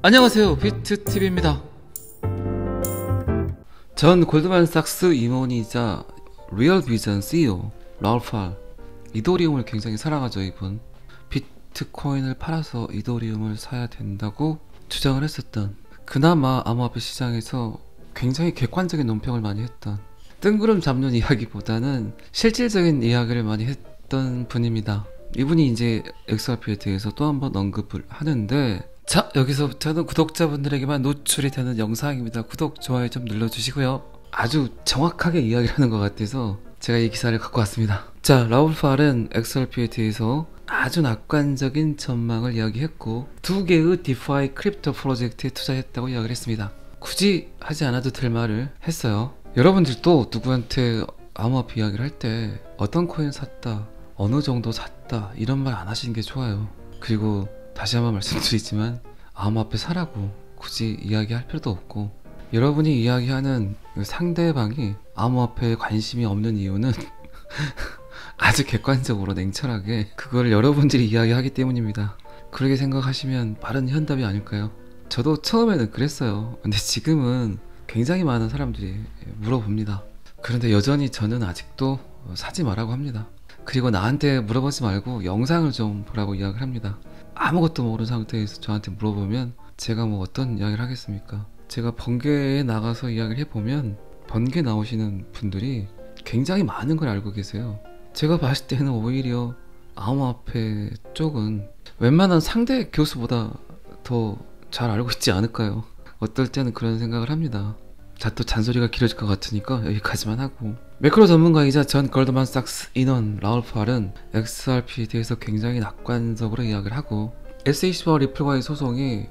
안녕하세요, 비트TV입니다. 전 골드만삭스 임원이자 리얼비전 CEO 라울팔, 이더리움을 굉장히 사랑하죠. 이분 비트코인을 팔아서 이더리움을 사야 된다고 주장을 했었던, 그나마 암호화폐 시장에서 굉장히 객관적인 논평을 많이 했던, 뜬구름 잡는 이야기보다는 실질적인 이야기를 많이 했던 분입니다. 이분이 이제 XRP에 대해서 또 한 번 언급을 하는데, 자, 여기서부터는 구독자분들에게만 노출이 되는 영상입니다. 구독, 좋아요 좀 눌러주시고요. 아주 정확하게 이야기를 하는 것 같아서 제가 이 기사를 갖고 왔습니다. 자, 라울팔은 XRP에 대해서 아주 낙관적인 전망을 이야기했고, 2개의 디파이 크립토 프로젝트에 투자했다고 이야기를 했습니다. 굳이 하지 않아도 될 말을 했어요. 여러분들도 누구한테 암호화폐 이야기를 할 때 어떤 코인 샀다, 어느 정도 샀다, 이런 말 안 하시는 게 좋아요. 그리고 다시 한번 말씀드리지만 암호화폐 사라고 굳이 이야기할 필요도 없고, 여러분이 이야기하는 상대방이 암호화폐에 관심이 없는 이유는 아주 객관적으로 냉철하게 그거를 여러분들이 이야기하기 때문입니다. 그렇게 생각하시면 바른 현답이 아닐까요? 저도 처음에는 그랬어요. 근데 지금은 굉장히 많은 사람들이 물어봅니다. 그런데 여전히 저는 아직도 사지 말라고 합니다. 그리고 나한테 물어보지 말고 영상을 좀 보라고 이야기를 합니다. 아무것도 모르는 상태에서 저한테 물어보면 제가 뭐 어떤 이야기를 하겠습니까? 제가 번개에 나가서 이야기를 해보면 번개 나오시는 분들이 굉장히 많은 걸 알고 계세요. 제가 봤을 때는 오히려 암호화폐 쪽은 웬만한 상대 교수보다 더 잘 알고 있지 않을까요? 어떨 때는 그런 생각을 합니다. 자, 또 잔소리가 길어질 것 같으니까 여기까지만 하고, 매크로 전문가이자 전 골드만삭스 인원 라울팔은 XRP에 대해서 굉장히 낙관적으로 이야기를 하고, SEC와 리플과의 소송이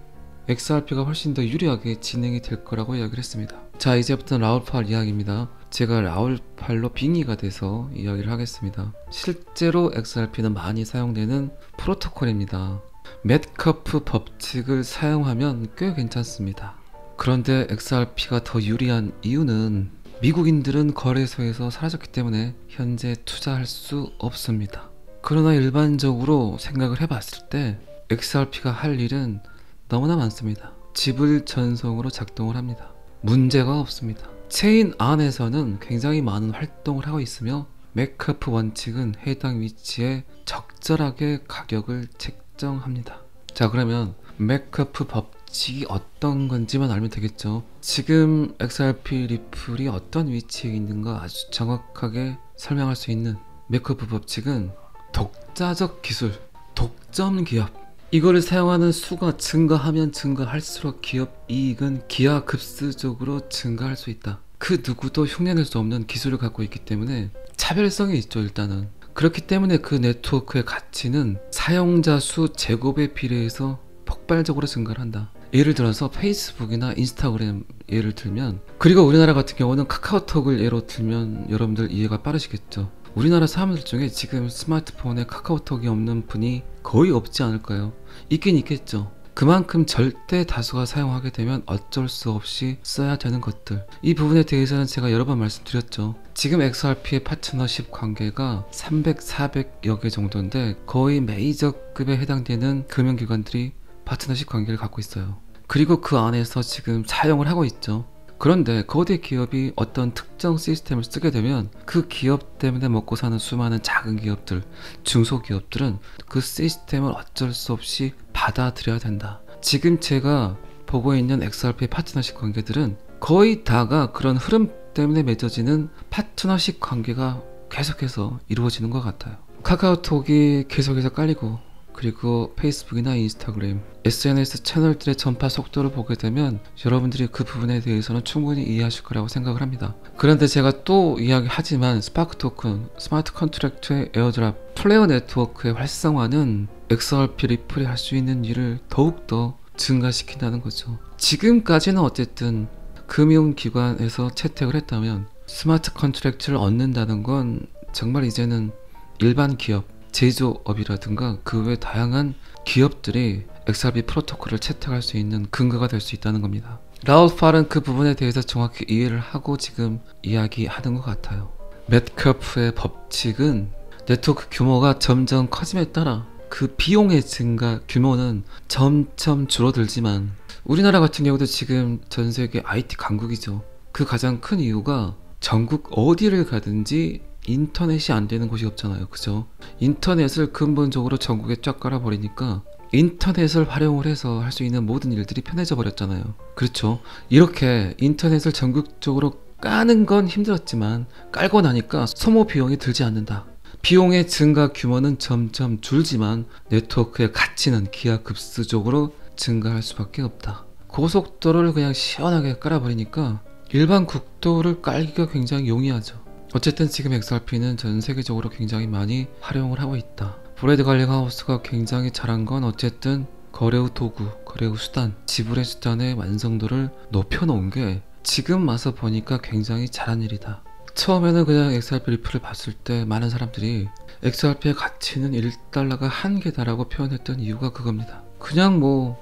XRP가 훨씬 더 유리하게 진행이 될 거라고 이야기를 했습니다. 자, 이제부터는 라울팔 이야기입니다. 제가 라울팔로 빙의가 돼서 이야기를 하겠습니다. 실제로 XRP는 많이 사용되는 프로토콜입니다. 메트커프 법칙을 사용하면 꽤 괜찮습니다. 그런데 XRP가 더 유리한 이유는 미국인들은 거래소에서 사라졌기 때문에 현재 투자할 수 없습니다. 그러나 일반적으로 생각을 해봤을 때 XRP가 할 일은 너무나 많습니다. 지불 전송으로 작동을 합니다. 문제가 없습니다. 체인 안에서는 굉장히 많은 활동을 하고 있으며, 메트커프 원칙은 해당 위치에 적절하게 가격을 책정합니다. 자, 그러면 메트커프 법칙이 어떤 건지만 알면 되겠죠. 지금 XRP 리플이 어떤 위치에 있는가 아주 정확하게 설명할 수 있는 메트커프 법칙은 독자적 기술, 독점 기업, 이거를 사용하는 수가 증가하면 증가할수록 기업 이익은 기하급수적으로 증가할 수 있다. 그 누구도 흉내낼 수 없는 기술을 갖고 있기 때문에 차별성이 있죠. 일단은 그렇기 때문에 그 네트워크의 가치는 사용자 수 제곱에 비례해서 폭발적으로 증가를 한다. 예를 들어서 페이스북이나 인스타그램 예를 들면, 그리고 우리나라 같은 경우는 카카오톡을 예로 들면 여러분들 이해가 빠르시겠죠. 우리나라 사람들 중에 지금 스마트폰에 카카오톡이 없는 분이 거의 없지 않을까요? 있긴 있겠죠. 그만큼 절대 다수가 사용하게 되면 어쩔 수 없이 써야 되는 것들, 이 부분에 대해서는 제가 여러 번 말씀드렸죠. 지금 XRP의 파트너십 관계가 300, 400여 개 정도인데 거의 메이저급에 해당되는 금융기관들이 파트너십 관계를 갖고 있어요. 그리고 그 안에서 지금 사용을 하고 있죠. 그런데 거대 기업이 어떤 특정 시스템을 쓰게 되면 그 기업 때문에 먹고 사는 수많은 작은 기업들, 중소기업들은 그 시스템을 어쩔 수 없이 받아들여야 된다. 지금 제가 보고 있는 XRP 파트너십 관계들은 거의 다가 그런 흐름 때문에 맺어지는 파트너십 관계가 계속해서 이루어지는 것 같아요. 카카오톡이 계속해서 깔리고, 그리고 페이스북이나 인스타그램, SNS 채널들의 전파 속도를 보게 되면 여러분들이 그 부분에 대해서는 충분히 이해하실 거라고 생각을 합니다. 그런데 제가 또 이야기하지만 스파크 토큰, 스마트 컨트랙트의 에어드랍, 플레어 네트워크의 활성화는 XRP 리플이 할 수 있는 일을 더욱더 증가시킨다는 거죠. 지금까지는 어쨌든 금융기관에서 채택을 했다면 스마트 컨트랙트를 얻는다는 건 정말 이제는 일반 기업, 제조업이라든가 그 외 다양한 기업들이 XRP 프로토콜을 채택할 수 있는 근거가 될 수 있다는 겁니다. 라울팔은 그 부분에 대해서 정확히 이해를 하고 지금 이야기하는 것 같아요. 메트커프의 법칙은 네트워크 규모가 점점 커짐에 따라 그 비용의 증가 규모는 점점 줄어들지만 우리나라 같은 경우도 지금 전 세계 IT 강국이죠. 그 가장 큰 이유가 전국 어디를 가든지 인터넷이 안 되는 곳이 없잖아요. 그죠? 인터넷을 근본적으로 전국에 쫙 깔아버리니까 인터넷을 활용을 해서 할 수 있는 모든 일들이 편해져 버렸잖아요. 그렇죠? 이렇게 인터넷을 전국적으로 까는 건 힘들었지만 깔고 나니까 소모 비용이 들지 않는다. 비용의 증가 규모는 점점 줄지만 네트워크의 가치는 기하급수적으로 증가할 수밖에 없다. 고속도로를 그냥 시원하게 깔아버리니까 일반 국도를 깔기가 굉장히 용이하죠. 어쨌든 지금 XRP는 전 세계적으로 굉장히 많이 활용을 하고 있다. 브래드 갈링하우스가 굉장히 잘한 건 어쨌든 거래 후 도구, 거래 후 수단, 지불의 수단의 완성도를 높여놓은 게 지금 와서 보니까 굉장히 잘한 일이다. 처음에는 그냥 XRP 리플을 봤을 때 많은 사람들이 XRP의 가치는 1달러가 한계다라고 표현했던 이유가 그겁니다. 그냥 뭐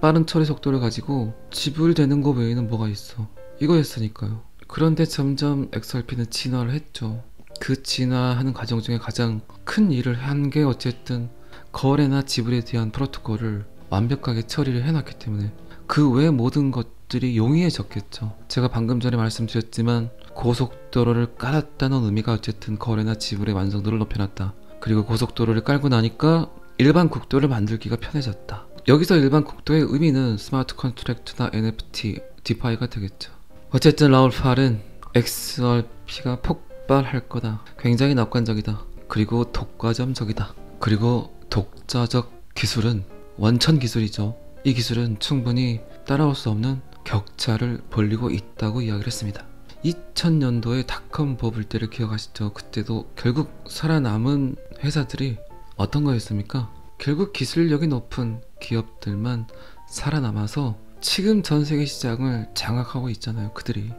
빠른 처리 속도를 가지고 지불되는 거 외에는 뭐가 있어, 이거였으니까요. 그런데 점점 XRP는 진화를 했죠. 그 진화하는 과정 중에 가장 큰 일을 한 게 어쨌든 거래나 지불에 대한 프로토콜을 완벽하게 처리를 해놨기 때문에 그 외 모든 것들이 용이해졌겠죠. 제가 방금 전에 말씀드렸지만 고속도로를 깔았다는 의미가 어쨌든 거래나 지불의 완성도를 높여놨다. 그리고 고속도로를 깔고 나니까 일반 국도를 만들기가 편해졌다. 여기서 일반 국도의 의미는 스마트 컨트랙트나 NFT, 디파이가 되겠죠. 어쨌든 라울 팔은 XRP가 폭발할 거다. 굉장히 낙관적이다. 그리고 독과점적이다. 그리고 독자적 기술은 원천 기술이죠. 이 기술은 충분히 따라올 수 없는 격차를 벌리고 있다고 이야기를 했습니다. 2000년도에 닷컴 버블 때를 기억하시죠? 그때도 결국 살아남은 회사들이 어떤 거였습니까? 결국 기술력이 높은 기업들만 살아남아서 지금 전 세계 시장을 장악하고 있잖아요. 그들이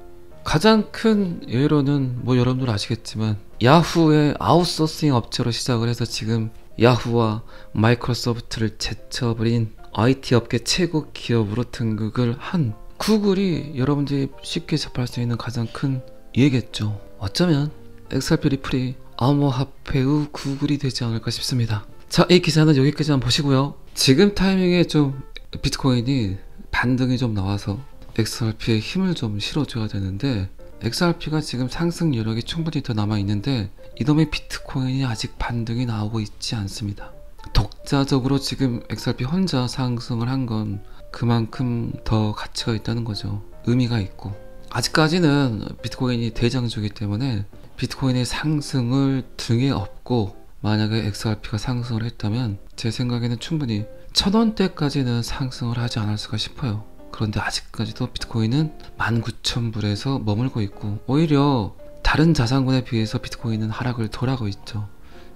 가장 큰 예로는 뭐 여러분들 아시겠지만 야후의 아웃소싱 업체로 시작을 해서 지금 야후와 마이크로소프트를 제쳐버린 IT 업계 최고 기업으로 등극을 한 구글이 여러분들이 쉽게 접할 수 있는 가장 큰 예겠죠. 어쩌면 XRP 리플이 암호화폐의 구글이 되지 않을까 싶습니다. 자, 이 기사는 여기까지만 보시고요. 지금 타이밍에 좀 비트코인이 반등이 좀 나와서 XRP에 힘을 좀 실어줘야 되는데 XRP가 지금 상승 여력이 충분히 더 남아있는데 이놈의 비트코인이 아직 반등이 나오고 있지 않습니다. 독자적으로 지금 XRP 혼자 상승을 한 건 그만큼 더 가치가 있다는 거죠. 의미가 있고 아직까지는 비트코인이 대장주이기 때문에 비트코인의 상승을 등에 업고 만약에 XRP가 상승을 했다면 제 생각에는 충분히 1000원대까지는 상승을 하지 않았을까 싶어요. 그런데 아직까지도 비트코인은 19,000불에서 머물고 있고 오히려 다른 자산군에 비해서 비트코인은 하락을 덜하고 있죠.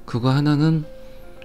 그거 하나는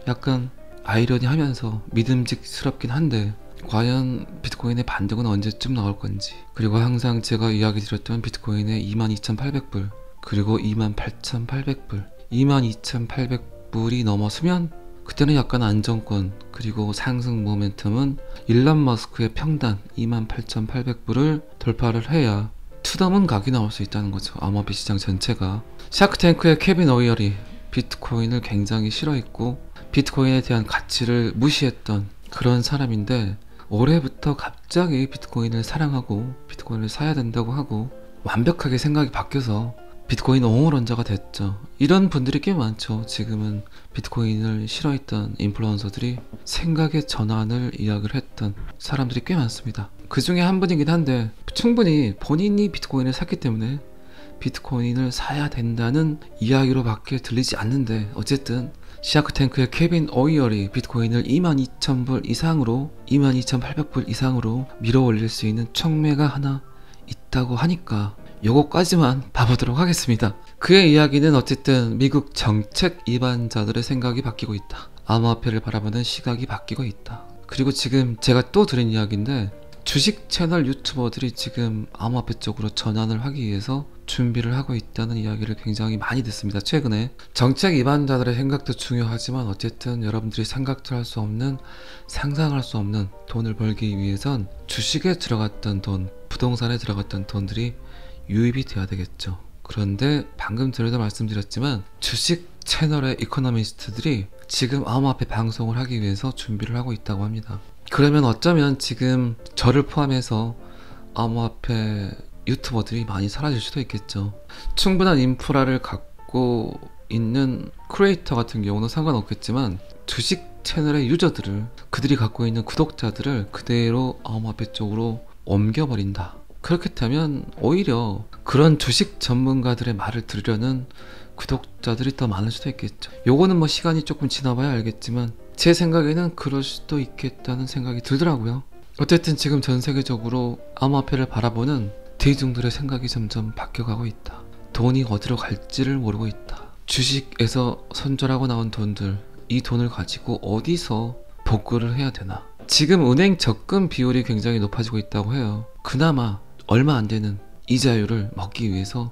약간 아이러니하면서 믿음직스럽긴 한데 과연 비트코인의 반등은 언제쯤 나올 건지, 그리고 항상 제가 이야기 드렸던 비트코인의 22,800불 그리고 28,800불 22,800불이 넘어서면 그때는 약간 안정권 그리고 상승 모멘텀은 일론 머스크의 평단 28,800불을 돌파를 해야 투더문 각이 나올 수 있다는 거죠. 암호화폐 시장 전체가. 샤크탱크의 케빈 오이얼이 비트코인을 굉장히 싫어했고 비트코인에 대한 가치를 무시했던 그런 사람인데 올해부터 갑자기 비트코인을 사랑하고 비트코인을 사야 된다고 하고 완벽하게 생각이 바뀌어서 비트코인 옹호론자가 됐죠. 이런 분들이 꽤 많죠. 지금은 비트코인을 싫어했던 인플루언서들이 생각의 전환을 이야기를 했던 사람들이 꽤 많습니다. 그 중에 한 분이긴 한데 충분히 본인이 비트코인을 샀기 때문에 비트코인을 사야 된다는 이야기로밖에 들리지 않는데 어쨌든 샤크탱크의 케빈 오이얼이 비트코인을 22,000불 이상으로 22,800불 이상으로 밀어 올릴 수 있는 촉매가 하나 있다고 하니까 요거까지만 봐보도록 하겠습니다. 그의 이야기는 어쨌든 미국 정책 이반자들의 생각이 바뀌고 있다. 암호화폐를 바라보는 시각이 바뀌고 있다. 그리고 지금 제가 또 들은 이야기인데 주식 채널 유튜버들이 지금 암호화폐 쪽으로 전환을 하기 위해서 준비를 하고 있다는 이야기를 굉장히 많이 듣습니다. 최근에 정책 이반자들의 생각도 중요하지만 어쨌든 여러분들이 생각도 할 수 없는 상상할 수 없는 돈을 벌기 위해선 주식에 들어갔던 돈, 부동산에 들어갔던 돈들이 유입이 돼야 되겠죠. 그런데 방금 전에도 말씀드렸지만 주식 채널의 이코노미스트들이 지금 암호화폐 방송을 하기 위해서 준비를 하고 있다고 합니다. 그러면 어쩌면 지금 저를 포함해서 암호화폐 유튜버들이 많이 사라질 수도 있겠죠. 충분한 인프라를 갖고 있는 크리에이터 같은 경우는 상관없겠지만 주식 채널의 유저들을, 그들이 갖고 있는 구독자들을 그대로 암호화폐 쪽으로 옮겨버린다. 그렇게 되면 오히려 그런 주식 전문가들의 말을 들으려는 구독자들이 더 많을 수도 있겠죠. 요거는 뭐 시간이 조금 지나봐야 알겠지만 제 생각에는 그럴 수도 있겠다는 생각이 들더라고요. 어쨌든 지금 전 세계적으로 암호화폐를 바라보는 대중들의 생각이 점점 바뀌어가고 있다. 돈이 어디로 갈지를 모르고 있다. 주식에서 선절하고 나온 돈들, 이 돈을 가지고 어디서 복구를 해야 되나. 지금 은행 적금 비율이 굉장히 높아지고 있다고 해요. 그나마 얼마 안 되는 이자율을 먹기 위해서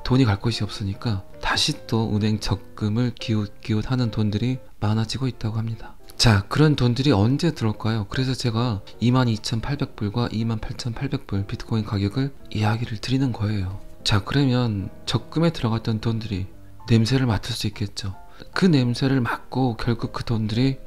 돈이 갈 곳이 없으니까 다시 또 은행 적금을 기웃기웃하는 돈들이 많아지고 있다고 합니다. 자, 그런 돈들이 언제 들어올까요? 그래서 제가 22,800불과 28,800불 비트코인 가격을 이야기를 드리는 거예요. 자, 그러면 적금에 들어갔던 돈들이 냄새를 맡을 수 있겠죠. 그 냄새를 맡고 결국 그 돈들이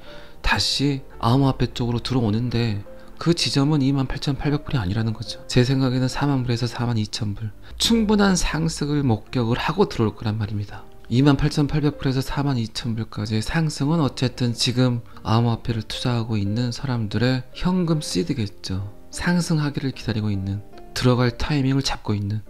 다시 암호화폐 쪽으로 들어오는데 그 지점은 28,800불이 아니라는 거죠. 제 생각에는 40,000불에서 42,000불 충분한 상승을 목격을 하고 들어올 거란 말입니다. 28,800불에서 42,000불까지의 상승은 어쨌든 지금 암호화폐를 투자하고 있는 사람들의 현금 시드겠죠. 상승하기를 기다리고 있는, 들어갈 타이밍을 잡고 있는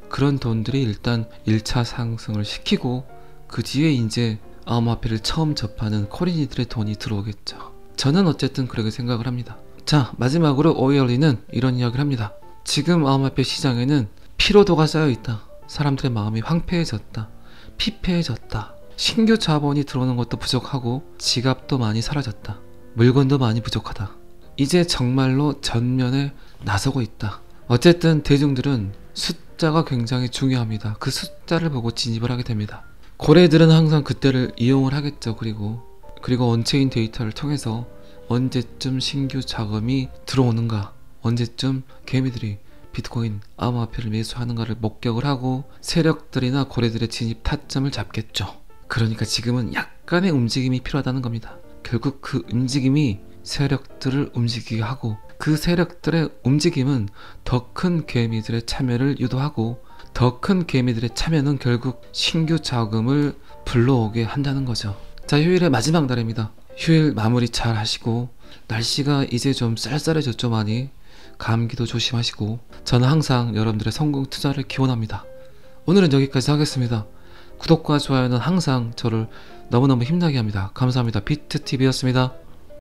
그런 돈들이 일단 1차 상승을 시키고 그 뒤에 이제 암호화폐를 처음 접하는 코린이들의 돈이 들어오겠죠. 저는 어쨌든 그렇게 생각을 합니다. 자, 마지막으로 오이얼리는 이런 이야기를 합니다. 지금 암호화폐 시장에는 피로도가 쌓여있다. 사람들의 마음이 황폐해졌다. 피폐해졌다. 신규 자본이 들어오는 것도 부족하고 지갑도 많이 사라졌다. 물건도 많이 부족하다. 이제 정말로 전면에 나서고 있다. 어쨌든 대중들은 숫자가 굉장히 중요합니다. 그 숫자를 보고 진입을 하게 됩니다. 고래들은 항상 그때를 이용을 하겠죠. 그리고 온체인 데이터를 통해서 언제쯤 신규 자금이 들어오는가, 언제쯤 개미들이 비트코인, 암호화폐를 매수하는가를 목격을 하고 세력들이나 고래들의 진입 타점을 잡겠죠. 그러니까 지금은 약간의 움직임이 필요하다는 겁니다. 결국 그 움직임이 세력들을 움직이게 하고 그 세력들의 움직임은 더 큰 개미들의 참여를 유도하고 더 큰 개미들의 참여는 결국 신규 자금을 불러오게 한다는 거죠. 자, 휴일의 마지막 날입니다. 휴일 마무리 잘 하시고 날씨가 이제 좀 쌀쌀해졌죠. 많이 감기도 조심하시고 저는 항상 여러분들의 성공 투자를 기원합니다. 오늘은 여기까지 하겠습니다. 구독과 좋아요는 항상 저를 너무너무 힘나게 합니다. 감사합니다. 비트TV였습니다.